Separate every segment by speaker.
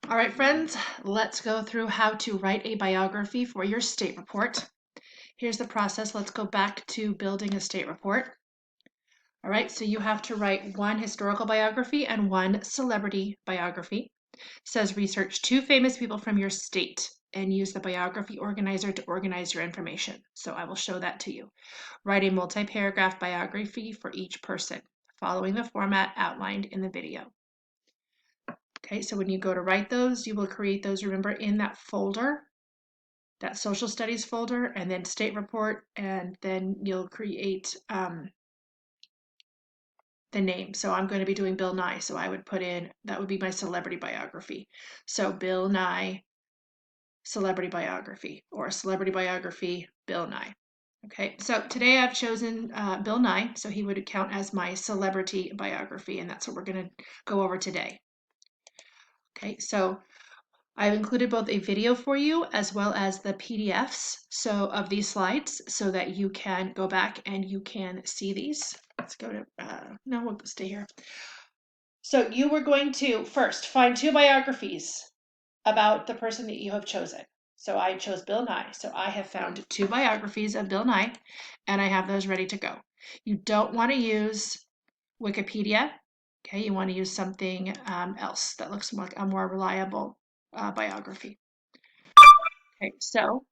Speaker 1: All right, friends, let's go through how to write a biography for your state report. Here's the process. Let's go back to building a state report. All right, so you have to write one historical biography and one celebrity biography. It says research 2 famous people from your state and use the biography organizer to organize your information. So I will show that to you. Write a multi-paragraph biography for each person, following the format outlined in the video. Okay, so when you go to write those, you will create those, remember, in that folder, that social studies folder, and then state report, and then you'll create the name. So I'm going to be doing Bill Nye, so I would put in, that would be my celebrity biography. So Bill Nye celebrity biography, or celebrity biography Bill Nye. Okay, so today I've chosen Bill Nye, so he would count as my celebrity biography, and that's what we're going to go over today. Okay, so I've included both a video for you as well as the PDFs of these slides so that you can go back and you can see these. Let's go to, no, we'll stay here. So you were going to first find 2 biographies about the person that you have chosen. So I chose Bill Nye. So I have found 2 biographies of Bill Nye and I have those ready to go. You don't want to use Wikipedia. Okay, you want to use something else that looks like a more reliable biography. Okay, so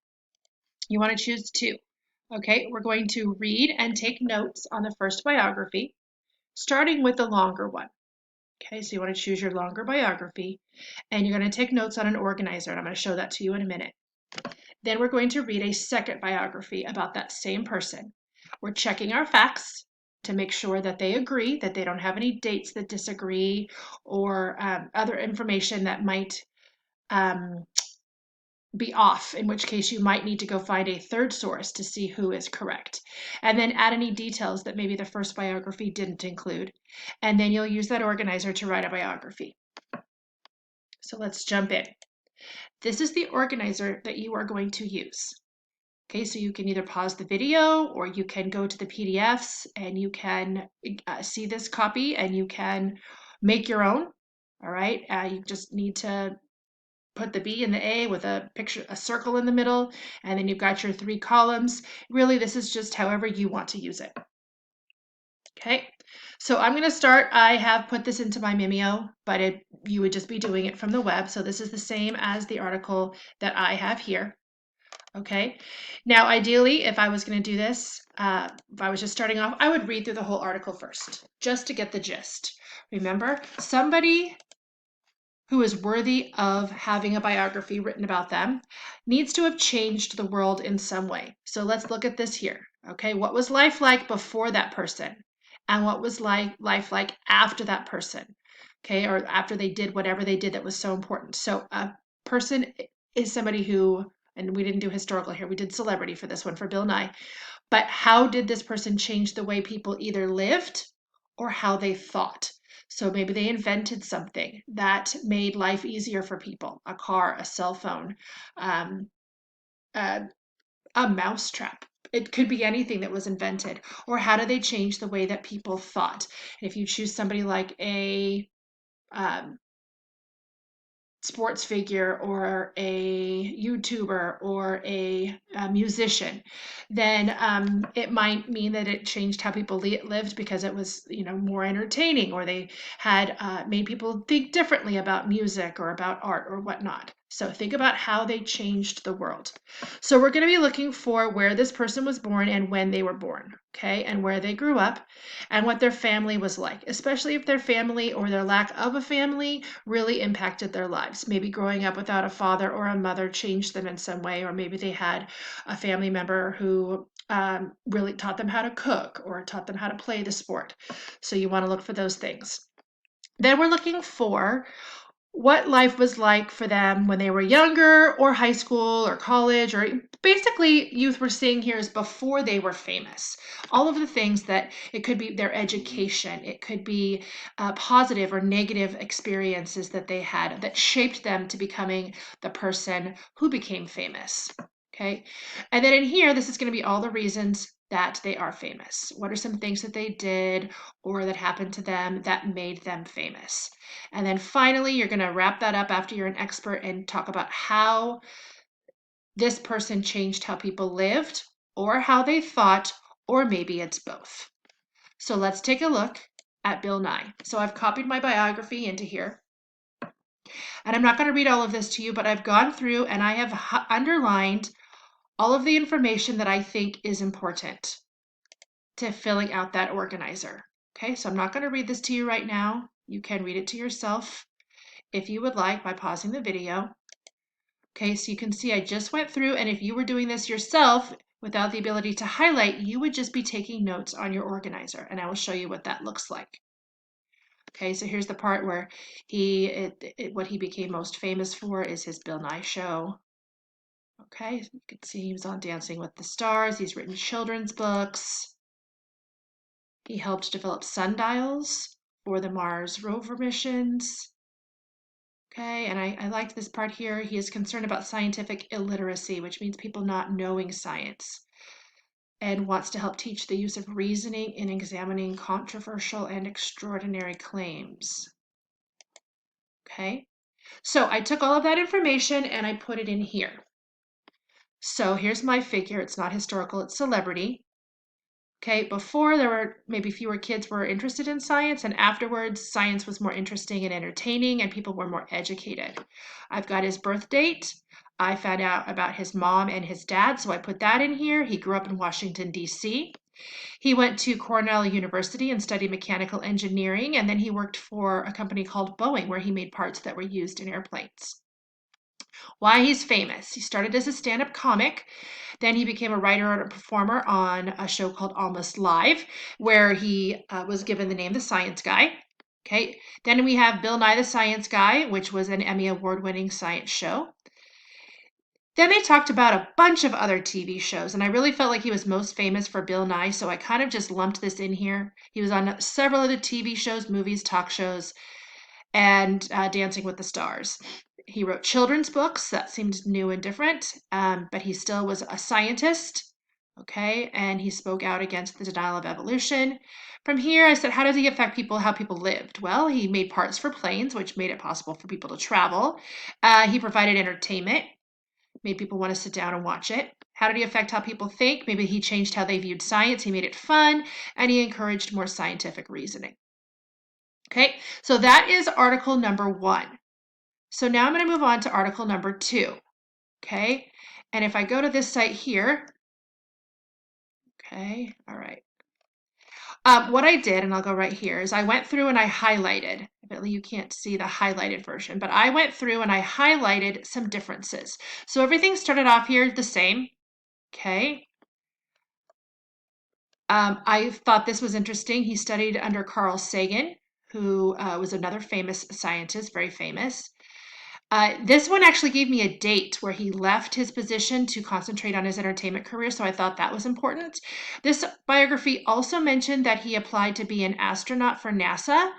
Speaker 1: you want to choose 2. Okay, we're going to read and take notes on the first biography, starting with the longer one. Okay, so you want to choose your longer biography, and you're going to take notes on an organizer, and I'm going to show that to you in a minute. Then we're going to read a second biography about that same person. We're checking our facts to make sure that they agree, that they don't have any dates that disagree, or other information that might be off, in which case you might need to go find a third source to see who is correct. And then add any details that maybe the first biography didn't include. And then you'll use that organizer to write a biography. So let's jump in. This is the organizer that you are going to use. Okay, so you can either pause the video or you can go to the PDFs and you can see this copy and you can make your own. All right, you just need to put the B and the A with a circle in the middle, and then you've got your 3 columns. Really, this is just however you want to use it. Okay, so I'm going to start. I have put this into my Mimeo, but you would just be doing it from the web. So this is the same as the article that I have here. Okay, now ideally, if I was going to do this, if I was just starting off, I would read through the whole article first, just to get the gist. Remember, somebody who is worthy of having a biography written about them needs to have changed the world in some way. So let's look at this here. Okay, what was life like before that person? And what was life like after that person? Okay, or after they did whatever they did that was so important. So a person is somebody who, and we didn't do historical here, we did celebrity for this one for Bill Nye, but how did this person change the way people either lived or how they thought? So maybe they invented something that made life easier for people, a car, a cell phone, um, a, a mousetrap. It could be anything that was invented. Or how do they change the way that people thought? If you choose somebody like a um, sports figure or a YouTuber or a musician, then it might mean that it changed how people lived because it was, more entertaining, or they had made people think differently about music or about art or whatnot. So think about how they changed the world. So we're going to be looking for where this person was born and when they were born, okay, and where they grew up and what their family was like, especially if their family or their lack of a family really impacted their lives. Maybe growing up without a father or a mother changed them in some way, or maybe they had a family member who really taught them how to cook or taught them how to play the sport. So you want to look for those things. Then we're looking for what life was like for them when they were younger, or high school or college, or basically youth we're seeing here is before they were famous. All of the things that it could be their education, it could be positive or negative experiences that they had that shaped them to becoming the person who became famous. Okay, and then in here, this is going to be all the reasons that they are famous? What are some things that they did or that happened to them that made them famous? And then finally, you're going to wrap that up after you're an expert and talk about how this person changed how people lived or how they thought, or maybe it's both. So let's take a look at Bill Nye. So I've copied my biography into here. And I'm not going to read all of this to you, but I've gone through and I have underlined all of the information that I think is important to filling out that organizer. Okay, so I'm not going to read this to you right now. You can read it to yourself if you would like by pausing the video. Okay, so you can see I just went through, and if you were doing this yourself without the ability to highlight, you would just be taking notes on your organizer, and I will show you what that looks like. Okay, so here's the part where what he became most famous for is his Bill Nye show. Okay, you can see he was on Dancing with the Stars. He's written children's books. He helped develop sundials for the Mars rover missions. Okay, and I liked this part here. He is concerned about scientific illiteracy, which means people not knowing science, and wants to help teach the use of reasoning in examining controversial and extraordinary claims. Okay, so I took all of that information and I put it in here. So here's my figure. It's not historical, it's celebrity. Okay, before there were maybe fewer kids were interested in science, and afterwards science was more interesting and entertaining and people were more educated. I've got his birth date. I found out about his mom and his dad, so I put that in here. He grew up in Washington, D.C. He went to Cornell University and studied mechanical engineering, and then he worked for a company called Boeing, where he made parts that were used in airplanes. Why he's famous. He started as a stand-up comic. Then he became a writer and a performer on a show called Almost Live, where he was given the name The Science Guy. Okay. Then we have Bill Nye the Science Guy, which was an Emmy Award-winning science show. Then they talked about a bunch of other TV shows, and I really felt like he was most famous for Bill Nye, so I kind of just lumped this in here. He was on several other TV shows, movies, talk shows, and Dancing with the Stars. He wrote children's books. That seemed new and different, but he still was a scientist. Okay, and he spoke out against the denial of evolution. From here, I said, how does he affect people, how people lived? Well, he made parts for planes, which made it possible for people to travel. He provided entertainment, made people want to sit down and watch it. How did he affect how people think? Maybe he changed how they viewed science. He made it fun, and he encouraged more scientific reasoning. Okay, so that is article number 1. So now I'm going to move on to article number 2. Okay, and if I go to this site here, okay, all right. What I did, and I'll go right here, is I went through and I highlighted. Evidently you can't see the highlighted version, but I went through and I highlighted some differences. So everything started off here the same. Okay. I thought this was interesting. He studied under Carl Sagan, who was another famous scientist, very famous. This one actually gave me a date where he left his position to concentrate on his entertainment career, so I thought that was important. This biography also mentioned that he applied to be an astronaut for NASA,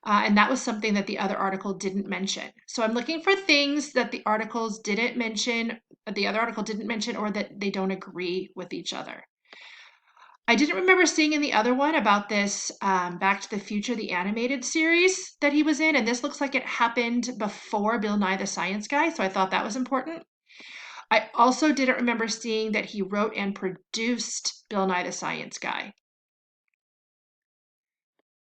Speaker 1: and that was something that the other article didn't mention. So I'm looking for things that the articles didn't mention, that the other article didn't mention, or that they don't agree with each other. I didn't remember seeing in the other one about this Back to the Future, the animated series that he was in, and this looks like it happened before Bill Nye the Science Guy, so I thought that was important. I also didn't remember seeing that he wrote and produced Bill Nye the Science Guy.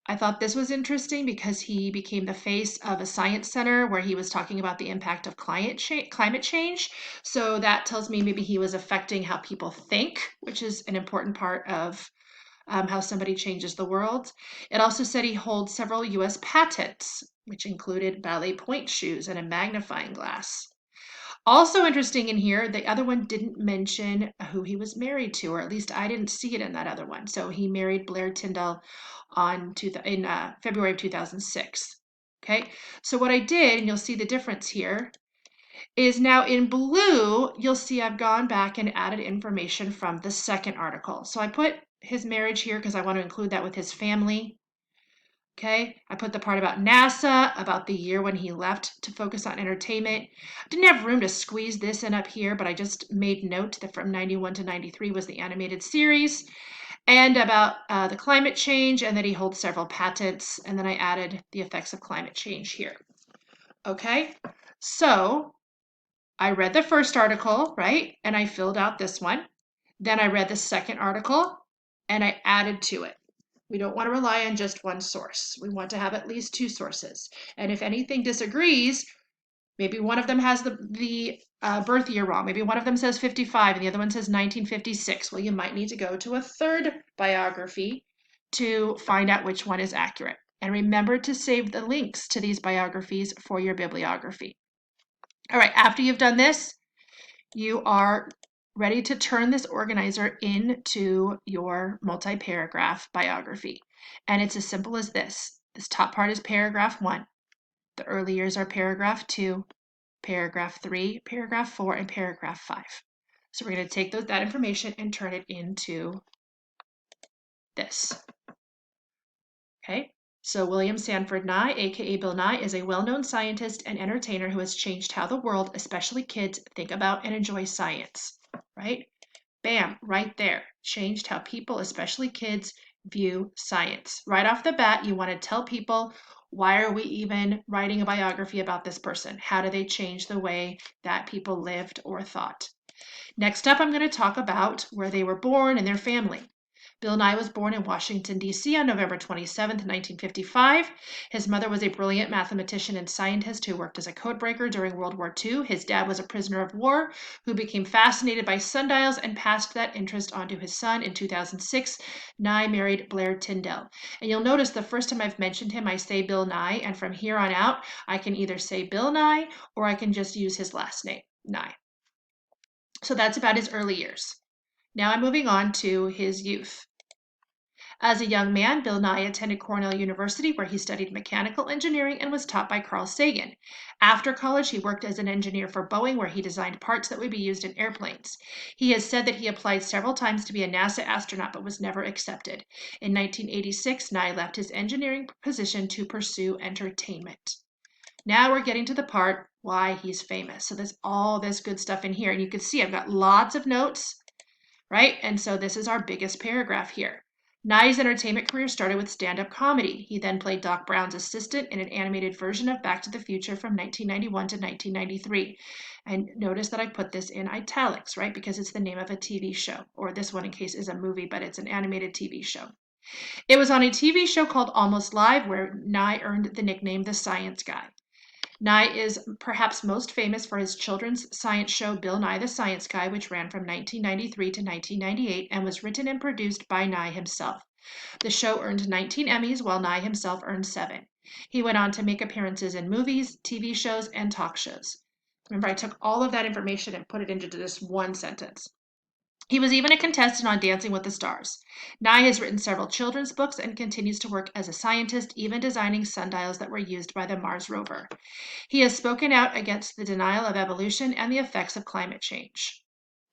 Speaker 1: I thought this was interesting because he became the face of a science center where he was talking about the impact of climate change. So that tells me maybe he was affecting how people think, which is an important part of how somebody changes the world. It also said he holds several US patents, which included ballet point shoes and a magnifying glass. Also interesting in here, the other one didn't mention who he was married to, or at least I didn't see it in that other one. So he married Blair Tyndall in February of 2006. Okay, so what I did, and you'll see the difference here, is now in blue, you'll see I've gone back and added information from the second article. So I put his marriage here because I want to include that with his family. Okay, I put the part about NASA, about the year when he left to focus on entertainment. Didn't have room to squeeze this in up here, but I just made note that from 91 to 93 was the animated series, and about the climate change, and that he holds several patents, and then I added the effects of climate change here. Okay, so I read the first article, right? And I filled out this one. Then I read the second article and I added to it. We don't want to rely on just one source. We want to have at least two sources. And if anything disagrees, maybe one of them has the birth year wrong. Maybe one of them says 55 and the other one says 1956. Well, you might need to go to a third biography to find out which one is accurate. And remember to save the links to these biographies for your bibliography. All right, after you've done this, you are ready to turn this organizer into your multi-paragraph biography. And it's as simple as this. This top part is paragraph 1. The early years are paragraph 2, paragraph 3, paragraph 4, and paragraph 5. So we're going to take that information and turn it into this. Okay, so William Sanford Nye, aka Bill Nye, is a well-known scientist and entertainer who has changed how the world, especially kids, think about and enjoy science, right? Bam, right there. Changed how people, especially kids, view science. Right off the bat, you want to tell people, why are we even writing a biography about this person? How do they change the way that people lived or thought? Next up, I'm going to talk about where they were born and their family. Bill Nye was born in Washington, D.C. on November 27, 1955. His mother was a brilliant mathematician and scientist who worked as a codebreaker during World War II. His dad was a prisoner of war who became fascinated by sundials and passed that interest on to his son. In 2006, Nye married Blair Tyndall. And you'll notice the first time I've mentioned him, I say Bill Nye, and from here on out, I can either say Bill Nye or I can just use his last name, Nye. So that's about his early years. Now I'm moving on to his youth. As a young man, Bill Nye attended Cornell University, where he studied mechanical engineering and was taught by Carl Sagan. After college, he worked as an engineer for Boeing, where he designed parts that would be used in airplanes. He has said that he applied several times to be a NASA astronaut but was never accepted. In 1986, Nye left his engineering position to pursue entertainment. Now we're getting to the part why he's famous. So there's all this good stuff in here. And you can see I've got lots of notes, right? And so this is our biggest paragraph here. Nye's entertainment career started with stand-up comedy. He then played Doc Brown's assistant in an animated version of Back to the Future from 1991 to 1993. And notice that I put this in italics, right? Because it's the name of a TV show, or this one in case is a movie, but it's an animated TV show. It was on a TV show called Almost Live, where Nye earned the nickname The Science Guy. Nye is perhaps most famous for his children's science show Bill Nye the Science Guy, which ran from 1993 to 1998 and was written and produced by Nye himself. The show earned 19 Emmys, while Nye himself earned 7. He went on to make appearances in movies, TV shows, and talk shows. Remember, I took all of that information and put it into this one sentence. He was even a contestant on Dancing with the Stars. Nye has written several children's books and continues to work as a scientist, even designing sundials that were used by the Mars rover. He has spoken out against the denial of evolution and the effects of climate change.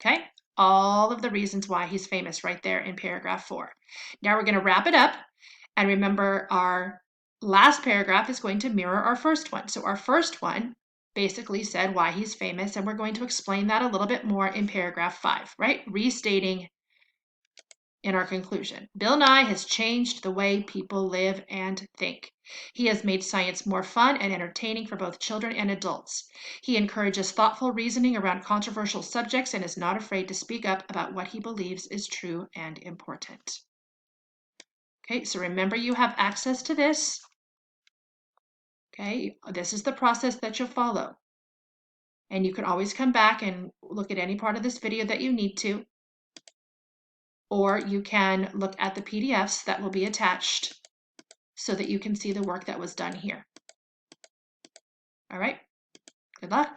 Speaker 1: Okay? All of the reasons why he's famous right there in paragraph 4. Now we're going to wrap it up. And remember, our last paragraph is going to mirror our first one. So our first one basically said why he's famous, and we're going to explain that a little bit more in paragraph 5, right? Restating in our conclusion. Bill Nye has changed the way people live and think. He has made science more fun and entertaining for both children and adults. He encourages thoughtful reasoning around controversial subjects and is not afraid to speak up about what he believes is true and important. Okay, so remember you have access to this. Okay, this is the process that you'll follow. And you can always come back and look at any part of this video that you need to. Or you can look at the PDFs that will be attached so that you can see the work that was done here. All right, good luck.